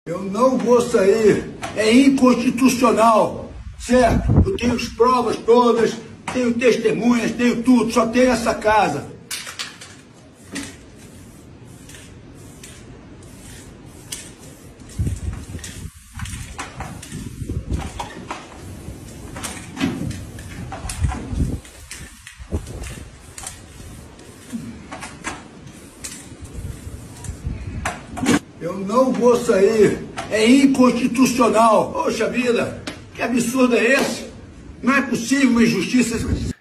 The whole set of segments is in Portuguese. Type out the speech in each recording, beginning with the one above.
Eu não vou sair, é inconstitucional, certo? Eu tenho as provas todas, tenho testemunhas, tenho tudo, só tenho essa casa. Eu não vou sair, é inconstitucional. Poxa vida, que absurdo é esse? Não é possível uma injustiça.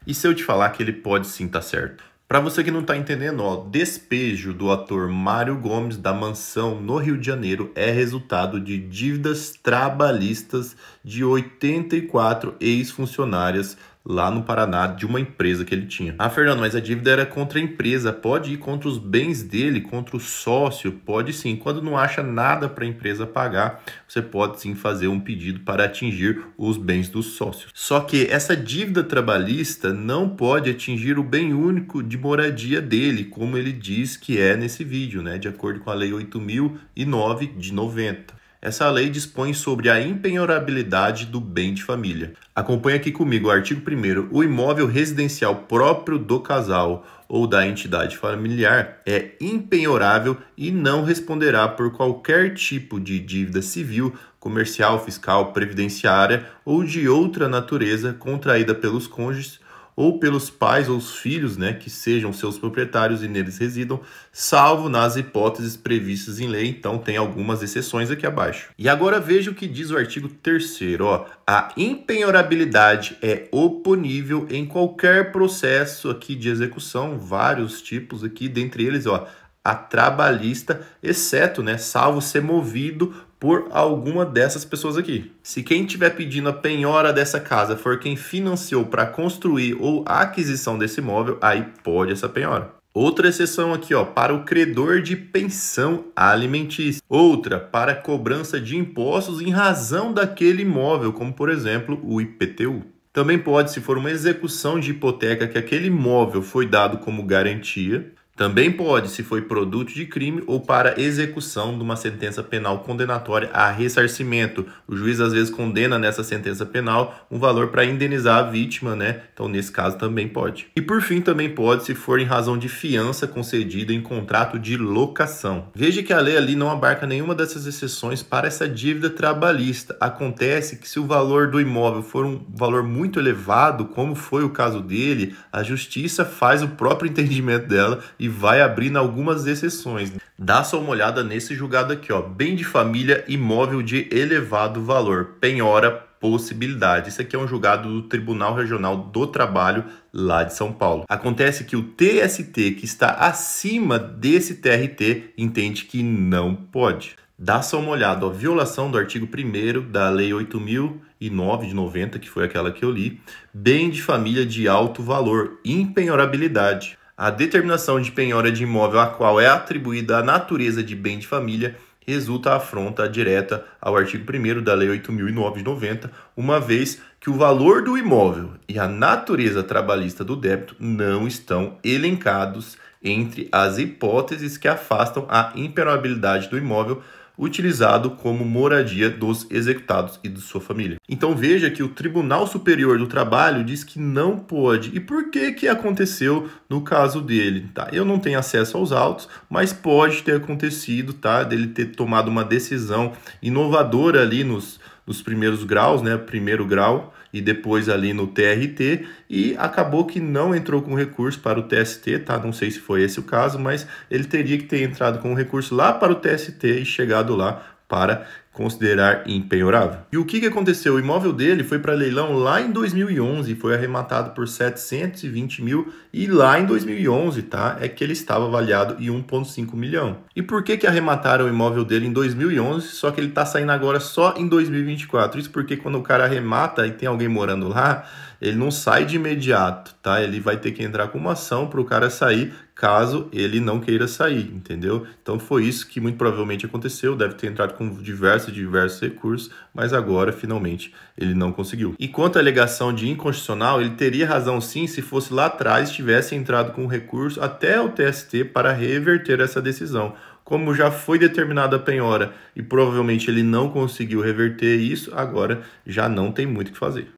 E se eu te falar que ele pode sim estar certo? Para você que não está entendendo, ó, despejo do ator Mário Gomes da mansão no Rio de Janeiro é resultado de dívidas trabalhistas de 84 ex-funcionárias lá no Paraná de uma empresa que ele tinha. Ah, Fernando, mas a dívida era contra a empresa, pode ir contra os bens dele, contra o sócio? Pode sim. Quando não acha nada para a empresa pagar, você pode sim fazer um pedido para atingir os bens dos sócios. Só que essa dívida trabalhista não pode atingir o bem único de moradia dele, como ele diz que é nesse vídeo, né? De acordo com a Lei 8.009 de 90. Essa lei dispõe sobre a impenhorabilidade do bem de família. Acompanhe aqui comigo o artigo 1º. O imóvel residencial próprio do casal ou da entidade familiar é impenhorável e não responderá por qualquer tipo de dívida civil, comercial, fiscal, previdenciária ou de outra natureza contraída pelos cônjuges ou pelos pais ou os filhos, né, que sejam seus proprietários e neles residam, salvo nas hipóteses previstas em lei. Então tem algumas exceções aqui abaixo. E agora veja o que diz o artigo 3º, ó. A impenhorabilidade é oponível em qualquer processo aqui de execução, vários tipos aqui, dentre eles, ó, a trabalhista, exceto, né, salvo ser movido por alguma dessas pessoas aqui. Se quem estiver pedindo a penhora dessa casa for quem financiou para construir ou a aquisição desse imóvel, aí pode essa penhora. Outra exceção aqui, ó, para o credor de pensão alimentícia. Outra, para cobrança de impostos em razão daquele imóvel, como por exemplo o IPTU. Também pode, se for uma execução de hipoteca que aquele imóvel foi dado como garantia. Também pode, se foi produto de crime ou para execução de uma sentença penal condenatória a ressarcimento. O juiz às vezes condena nessa sentença penal um valor para indenizar a vítima, né? Então nesse caso também pode. E por fim também pode, se for em razão de fiança concedida em contrato de locação. Veja que a lei ali não abarca nenhuma dessas exceções para essa dívida trabalhista. Acontece que se o valor do imóvel for um valor muito elevado, como foi o caso dele, a justiça faz o próprio entendimento dela e vai abrindo algumas exceções. Dá só uma olhada nesse julgado aqui, ó. Bem de família, imóvel de elevado valor, penhora, possibilidade. Isso aqui é um julgado do Tribunal Regional do Trabalho lá de São Paulo. Acontece que o TST, que está acima desse TRT, entende que não pode. Dá só uma olhada, ó. Violação do artigo 1º da Lei 8.009 de 90, que foi aquela que eu li. Bem de família de alto valor, impenhorabilidade. A determinação de penhora de imóvel a qual é atribuída a natureza de bem de família resulta afronta direta ao artigo 1º da Lei 8.009 de 90, uma vez que o valor do imóvel e a natureza trabalhista do débito não estão elencados entre as hipóteses que afastam a impenhorabilidade do imóvel utilizado como moradia dos executados e de sua família. Então veja que o Tribunal Superior do Trabalho diz que não pode. E por que que aconteceu no caso dele? Tá? Eu não tenho acesso aos autos, mas pode ter acontecido, tá? Dele ter tomado uma decisão inovadora ali nos primeiros graus, né? Primeiro grau e depois ali no TRT, e acabou que não entrou com recurso para o TST, tá? Não sei se foi esse o caso, mas ele teria que ter entrado com recurso lá para o TST e chegado lá para considerar impenhorável. E o que aconteceu? O imóvel dele foi para leilão lá em 2011, foi arrematado por 720 mil, e lá em 2011, tá? É que ele estava avaliado em 1,5 milhão. E por que arremataram o imóvel dele em 2011, só que ele está saindo agora só em 2024? Isso porque quando o cara arremata e tem alguém morando lá, ele não sai de imediato, tá? Ele vai ter que entrar com uma ação para o cara sair, caso ele não queira sair, entendeu? Então foi isso que muito provavelmente aconteceu, deve ter entrado com diversos recursos, mas agora finalmente ele não conseguiu. E quanto à alegação de inconstitucional, ele teria razão sim se fosse lá atrás tivesse entrado com recurso até o TST para reverter essa decisão. Como já foi determinada a penhora e provavelmente ele não conseguiu reverter isso, agora já não tem muito o que fazer.